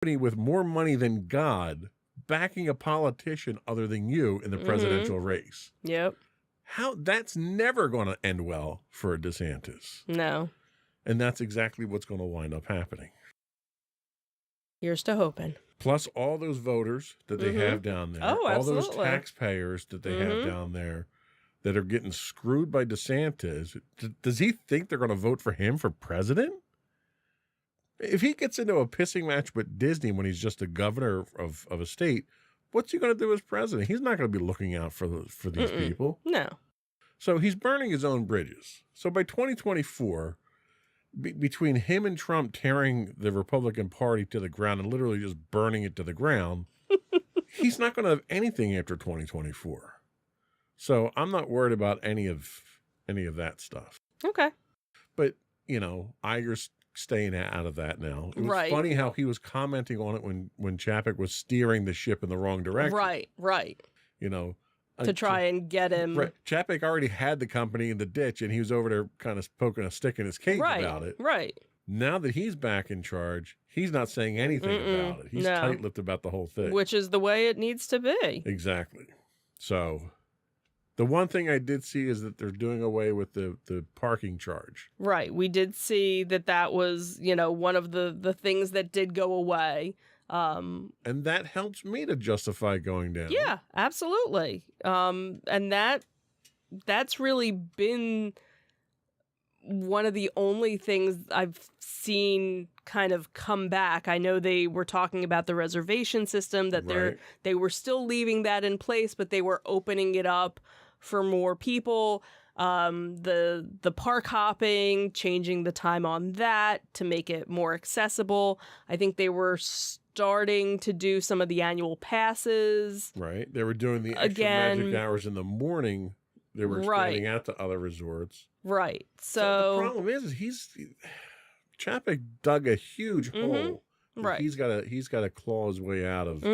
company with more money than God backing a politician other than you in the presidential race. Yep. That's never going to end well for DeSantis. No. And that's exactly what's going to wind up happening. Here's to hoping. Plus all those voters that they have down there. Oh, all those absolutely. taxpayers that they have down there that are getting screwed by DeSantis. Does he think they're going to vote for him for president? If he gets into a pissing match with Disney when he's just a governor of a state, what's he going to do as president? He's not going to be looking out for these people. No. So he's burning his own bridges. So by 2024, between him and Trump tearing the Republican Party to the ground and literally just burning it to the ground, he's not going to have anything after 2024. So I'm not worried about any of that stuff. Okay. But, Iger's staying out of that now. It was funny how he was commenting on it when Chapek was steering the ship in the wrong direction. Right. To try and get him. Right. Chapek already had the company in the ditch, and he was over there kind of poking a stick in his cage about it. Right. Now that he's back in charge, he's not saying anything about it. He's tight-lipped about the whole thing. Which is the way it needs to be. Exactly. So the one thing I did see is that they're doing away with the parking charge. Right. We did see that was, one of the things that did go away. And that helps me to justify going down. Yeah, absolutely. And that's really been one of the only things I've seen kind of come back. I know they were talking about the reservation system, that they were still leaving that in place, but they were opening it up for more people. The park hopping, changing the time on that to make it more accessible. I think they were starting to do some of the annual passes. Right. They were doing the extra magic hours in the morning. They were expanding out to other resorts. Right. So the problem is Chapek dug a huge hole. Right. He's got to claw his way out of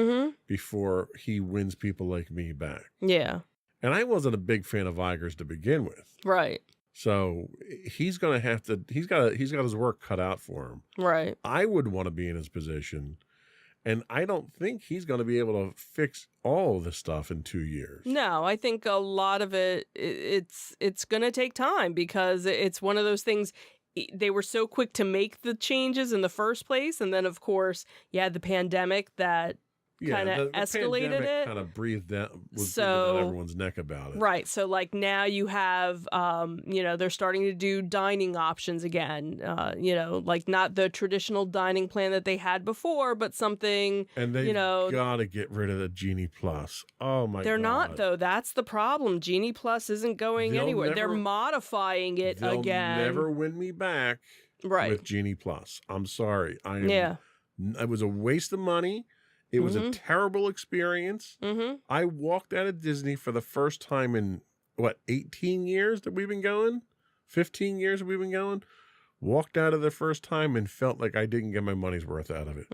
before he wins people like me back. Yeah. And I wasn't a big fan of Iger's to begin with. Right. So he's going to have to, he's got his work cut out for him. Right. I would want to be in his position. And I don't think he's going to be able to fix all of this stuff in 2 years. No, I think a lot of it's going to take time because it's one of those things. They were so quick to make the changes in the first place. And then, of course, you had the pandemic that kind of escalated it. Kind of breathed down, breathing down everyone's neck about it. Right. So like now you have, they're starting to do dining options again, like not the traditional dining plan that they had before, but something, and they've got to get rid of the Genie Plus. Oh my God. They're not though. That's the problem. Genie Plus isn't going anywhere. They're modifying it again. They'll never win me back with Genie Plus. I'm sorry. It was a waste of money. It was a terrible experience. I walked out of Disney for the first time in, 18 years that we've been going? 15 years that we've been going? Walked out of the first time and felt like I didn't get my money's worth out of it.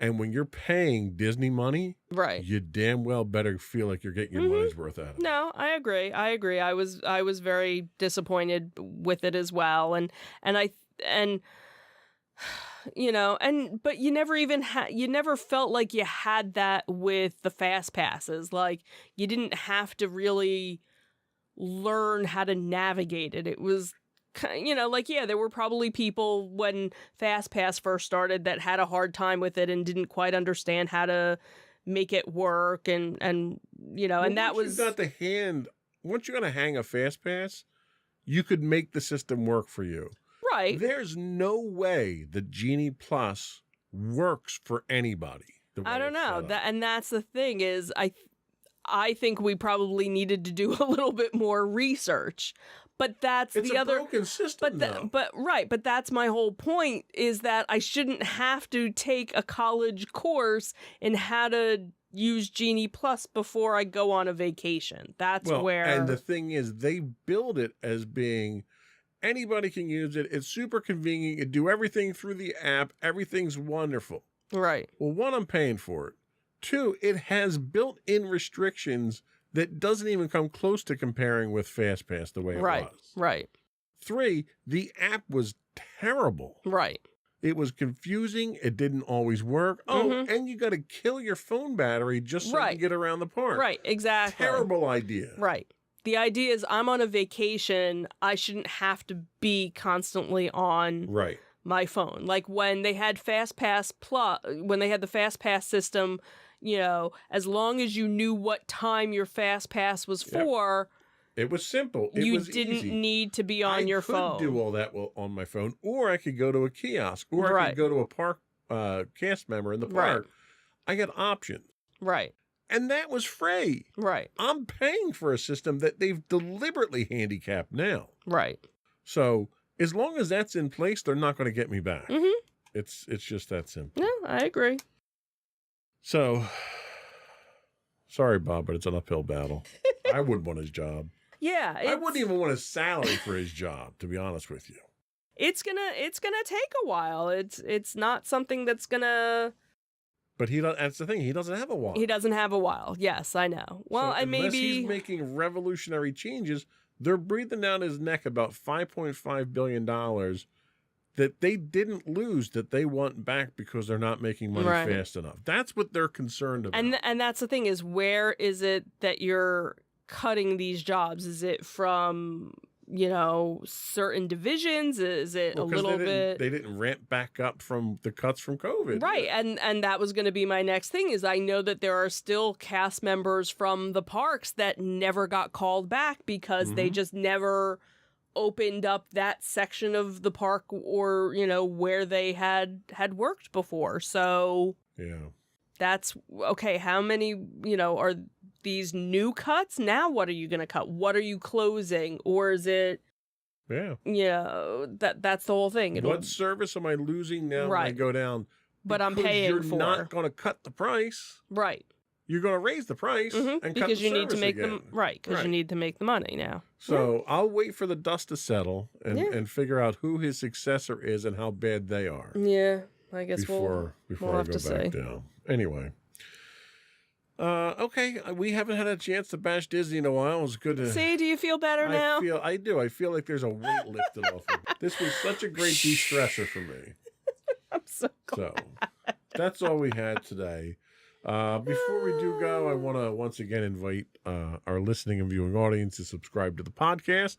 And when you're paying Disney money, you damn well better feel like you're getting your money's worth out of it. No, I agree. I was very disappointed with it as well. But you never even you never felt like you had that with the fast passes. Like you didn't have to really learn how to navigate it. It was, there were probably people when Fast Pass first started that had a hard time with it and didn't quite understand how to make it work. And that was. Once you're going to hang a Fast Pass, you could make the system work for you. Right. There's no way the Genie Plus works for anybody. I don't know. That's the thing is I think we probably needed to do a little bit more research. But that's it's a broken system, but that's my whole point is that I shouldn't have to take a college course in how to use Genie Plus before I go on a vacation. And the thing is they build it as being anybody can use it. It's super convenient. You do everything through the app. Everything's wonderful. Right. Well, one, I'm paying for it. Two, it has built-in restrictions that doesn't even come close to comparing with FastPass the way it was. Right. Three, the app was terrible. Right. It was confusing. It didn't always work. Oh, and you got to kill your phone battery just so you can get around the park. Right, exactly. Terrible idea. Right. The idea is I'm on a vacation. I shouldn't have to be constantly on my phone. Like when they had FastPass Plus, when they had the FastPass system, you know, as long as you knew what time your FastPass was for, it was simple. You didn't need to be on your phone. I could do all that on my phone, or I could go to a kiosk, or I could go to a park cast member in the park. I got options. Right. And that was free. Right. I'm paying for a system that they've deliberately handicapped now. Right. So as long as that's in place, they're not going to get me back. It's just that simple. No, I agree. So, sorry, Bob, but it's an uphill battle. I wouldn't want his job. Yeah. I wouldn't even want a salary for his job, to be honest with you. It's gonna take a while. It's not something that's gonna. But that's the thing. He doesn't have a while. He doesn't have a while. Yes, I know. Well, so unless he's making revolutionary changes, they're breathing down his neck about $5.5 billion that they didn't lose, that they want back because they're not making money fast enough. That's what they're concerned about. And that's the thing is, where is it that you're cutting these jobs? Is it from, you know, certain divisions? Is it a little bit? They didn't ramp back up from the cuts from COVID. Right. And that was going to be my next thing is I know that there are still cast members from the parks that never got called back because they just never opened up that section of the park or, you know, where they had worked before. So that's okay. How many, you know, are these new cuts? Now what are you going to cut? What are you closing? Or is it, you know, that's the whole thing. What service am I losing now when I go down? But I'm paying for. You're not going to cut the price. Right. You're going to raise the price and cut the because you need to make again. because you need to make the money now. So I'll wait for the dust to settle and figure out who his successor is and how bad they are. Yeah, I guess before we'll I have go to back see. down. Anyway. Okay, we haven't had a chance to bash Disney in a while. It was good to see. Do you feel better now? I do. I feel like there's a weight lifted off of me. This was such a great de-stressor for me. I'm so glad. So that's all we had today. Before we do go, I want to once again invite our listening and viewing audience to subscribe to the podcast.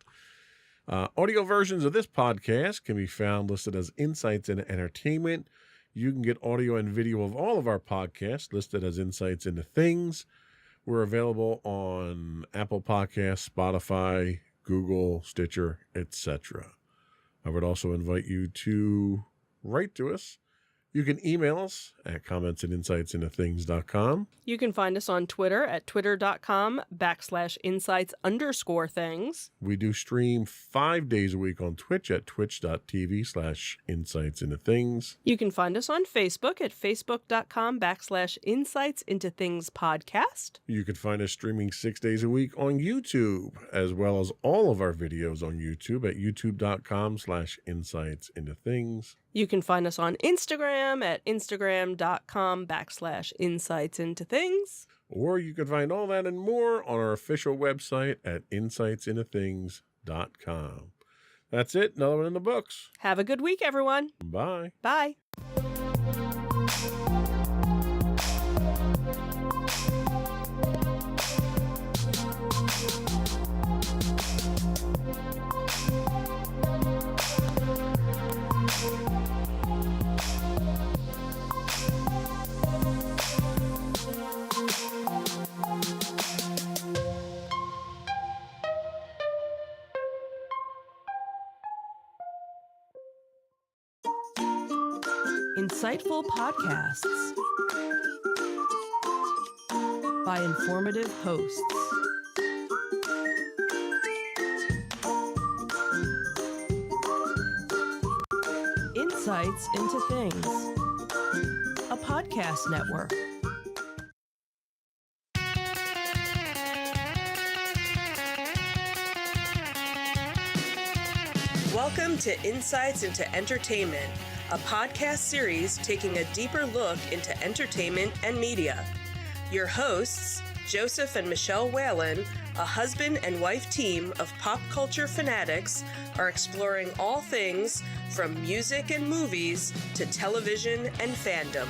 Audio versions of this podcast can be found listed as Insights into Entertainment. You can get audio and video of all of our podcasts listed as Insights into Things. We're available on Apple Podcasts, Spotify, Google, Stitcher, etc. I would also invite you to write to us. You can email us at comments@insightsintothings.com. You can find us on Twitter at twitter.com/insights_things. We do stream 5 days a week on Twitch at twitch.tv/insightsintothings. You can find us on Facebook at facebook.com/insightsintothingspodcast. You can find us streaming 6 days a week on YouTube, as well as all of our videos on YouTube at youtube.com/insightsintothings. You can find us on Instagram at instagram.com/insightsintothings. Or you can find all that and more on our official website at insightsintothings.com. That's it. Another one in the books. Have a good week, everyone. Bye. Bye. Insightful podcasts by informative hosts. Insights into Things, a podcast network. Welcome to Insights into Entertainment, a podcast series taking a deeper look into entertainment and media. Your hosts, Joseph and Michelle Whalen, a husband and wife team of pop culture fanatics, are exploring all things from music and movies to television and fandom.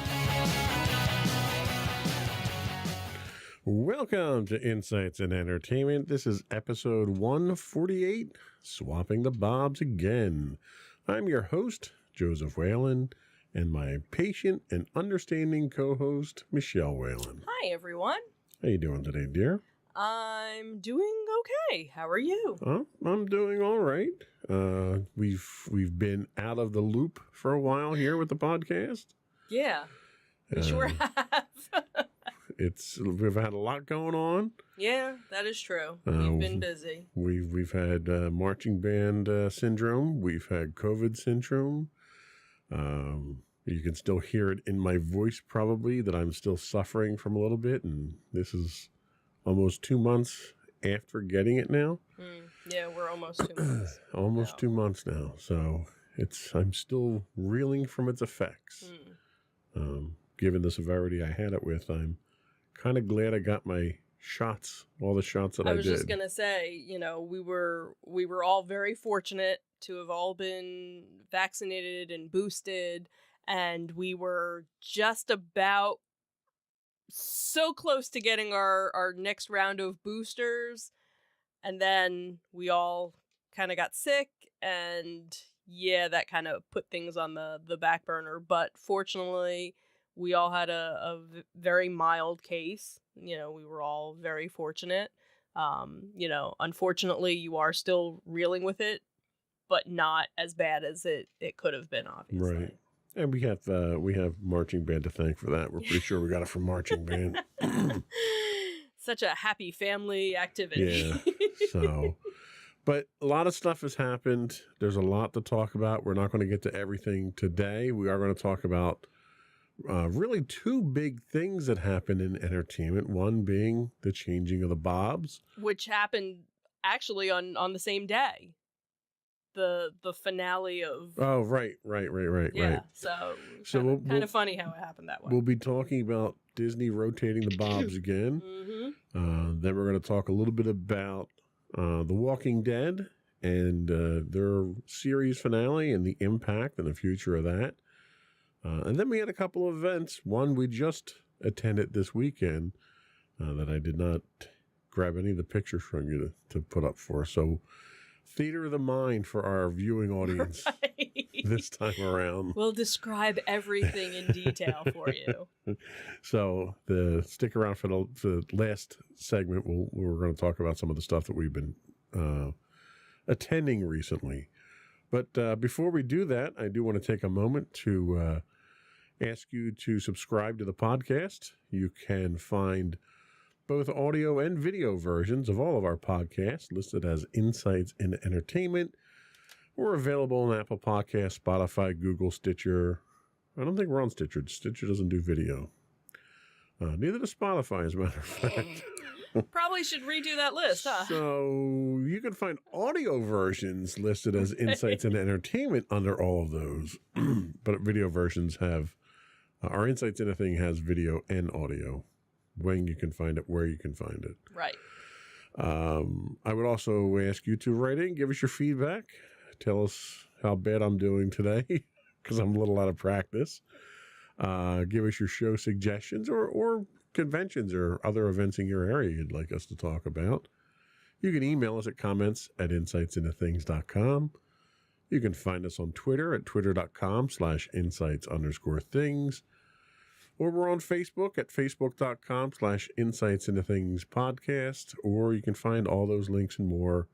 Welcome to Insights in Entertainment. This is episode 148, Swapping the Bobs Again. I'm your host, Joseph Whalen, and my patient and understanding co-host, Michelle Whalen. Hi, everyone. How you doing today, dear? I'm doing okay. How are you? I'm doing all right. We've been out of the loop for a while here with the podcast. Yeah, we sure have. We've had a lot going on. Yeah, that is true. We've been busy. We've had marching band syndrome. We've had COVID syndrome. You can still hear it in my voice probably that I'm still suffering from a little bit, and this is almost 2 months after getting it now. Yeah, we're almost 2 months. Almost 2 months now. So I'm still reeling from its effects. Given the severity I had it with, I'm kind of glad I got my shots, all the shots that I did. I was just gonna say, we were all very fortunate to have all been vaccinated and boosted, and we were just about so close to getting our next round of boosters, and then we all kind of got sick, and yeah, that kind of put things on the back burner. But fortunately, we all had a very mild case. We were all very fortunate. Unfortunately, you are still reeling with it, but not as bad as it could have been, obviously. Right. And we have marching band to thank for that. We're pretty sure we got it from marching band. Such a happy family activity. Yeah. So, but a lot of stuff has happened. There's a lot to talk about. We're not going to get to everything today. We are going to talk about really two big things that happened in entertainment. One being the changing of the Bobs, which happened actually on the same day. The finale of right. Yeah, so we'll kind of funny how it happened that way. We'll be talking about Disney rotating the Bobs again. Then we're going to talk a little bit about The Walking Dead and their series finale and the impact and the future of that. And then we had a couple of events. One we just attended this weekend that I did not grab any of the pictures from you to put up for. So theater of the mind for our viewing audience this time around. We'll describe everything in detail for you. So stick around for the last segment. We're going to talk about some of the stuff that we've been attending recently. But before we do that, I do want to take a moment to ask you to subscribe to the podcast. You can find both audio and video versions of all of our podcasts listed as Insights in Entertainment. We're available on Apple Podcasts, Spotify, Google, Stitcher. I don't think we're on Stitcher. Stitcher doesn't do video. Neither does Spotify, as a matter of fact. Probably should redo that list, huh? So you can find audio versions listed as Insights in Entertainment under all of those. But video versions have, our Insights in a Thing has video and audio. When you can find it, where you can find it. Right. I would also ask you to write in, give us your feedback. Tell us how bad I'm doing today, because I'm a little out of practice. Give us your show suggestions or conventions or other events in your area you'd like us to talk about. You can email us at comments@insightsintothings.com. You can find us on Twitter at twitter.com/insights_things. Or we're on Facebook at facebook.com/insightsintothingspodcast. Or you can find all those links and more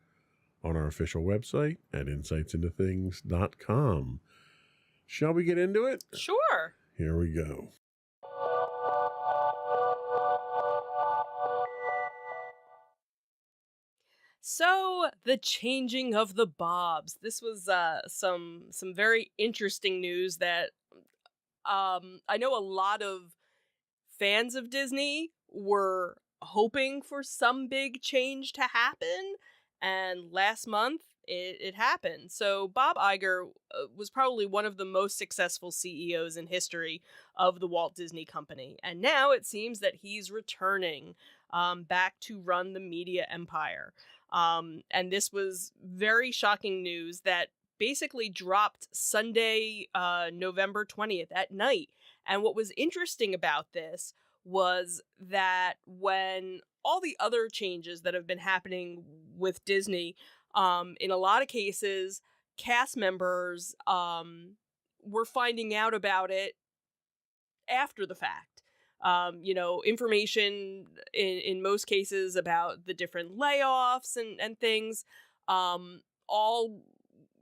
on our official website at insightsintothings.com. Shall we get into it? Sure. Here we go. So, the changing of the Bobs. This was some very interesting news that I know a lot of fans of Disney were hoping for some big change to happen. And last month, it happened. So Bob Iger was probably one of the most successful CEOs in history of the Walt Disney Company. And now it seems that he's returning back to run the media empire. And this was very shocking news that basically dropped Sunday, November 20th at night. And what was interesting about this was that when all the other changes that have been happening with Disney, in a lot of cases, cast members were finding out about it after the fact. Information in most cases about the different layoffs and things, all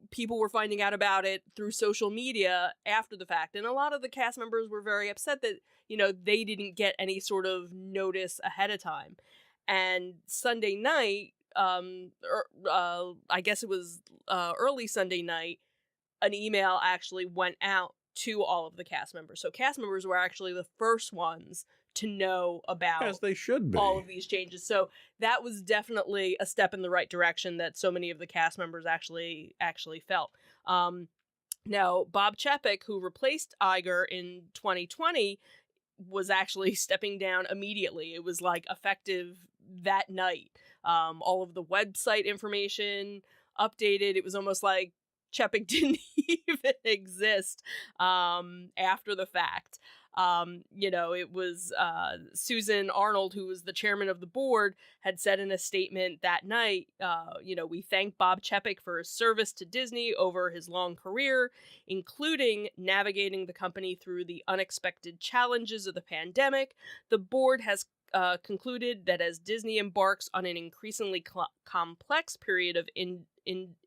people were finding out about it through social media after the fact. And a lot of the cast members were very upset that, they didn't get any sort of notice ahead of time. And Sunday night, I guess it was early Sunday night, an email actually went out to all of the cast members. So cast members were actually the first ones to know about, as they should be, all of these changes. So that was definitely a step in the right direction that so many of the cast members actually felt. Now, Bob Chapek, who replaced Iger in 2020, was actually stepping down immediately. It was like effective that night. All of the website information updated. It was almost like Chapek didn't even exist after the fact. It was Susan Arnold, who was the chairman of the board, had said in a statement that night, we thank Bob Chapek for his service to Disney over his long career, including navigating the company through the unexpected challenges of the pandemic. The board has concluded that as Disney embarks on an increasingly complex period of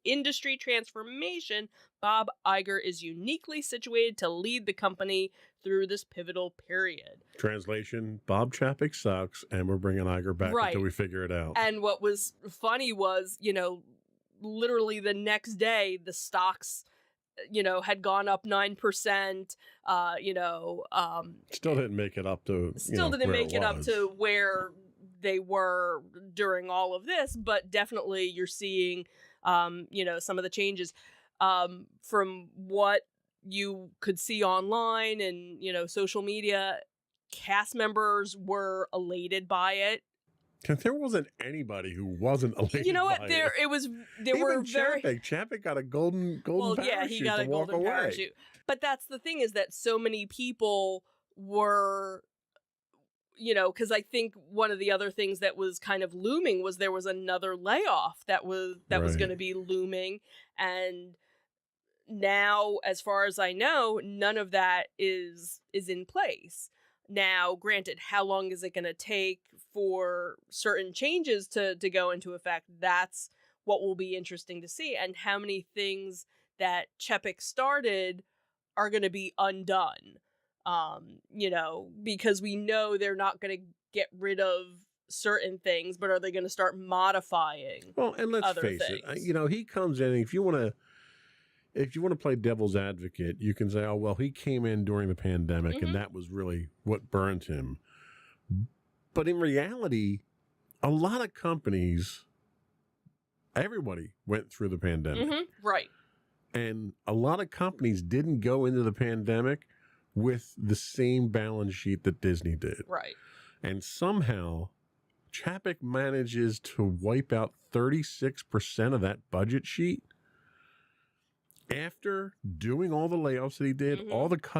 industry transformation, Bob Iger is uniquely situated to lead the company through this pivotal period. Translation, Bob Chapek sucks, and we're bringing Iger back until we figure it out. And what was funny was, literally the next day, the stocks, had gone up 9%, still didn't make it up to, to where they were during all of this, but definitely you're seeing, some of the changes, from what you could see online and, social media. Cast members were elated by it. There wasn't anybody who wasn't elated. You know what? By there were Chapek got a golden parachute. Yeah, he got a golden parachute. But that's the thing, is that so many people were, because I think one of the other things that was kind of looming was there was another layoff that was going to be looming, and now, as far as I know, none of that is in place. Now, granted, how long is it going to take for certain changes to go into effect? That's what will be interesting to see, and how many things that Chapek started are going to be undone. Because we know they're not going to get rid of certain things, but are they going to start modifying? Well, and let's face it, he comes in, if you want to play devil's advocate, you can say, oh, well, he came in during the pandemic and that was really what burned him. But in reality, a lot of companies, everybody went through the pandemic. Right. And a lot of companies didn't go into the pandemic with the same balance sheet that Disney did. Right. And somehow Chapek manages to wipe out 36% of that budget sheet after doing all the layoffs that he did, all the cuts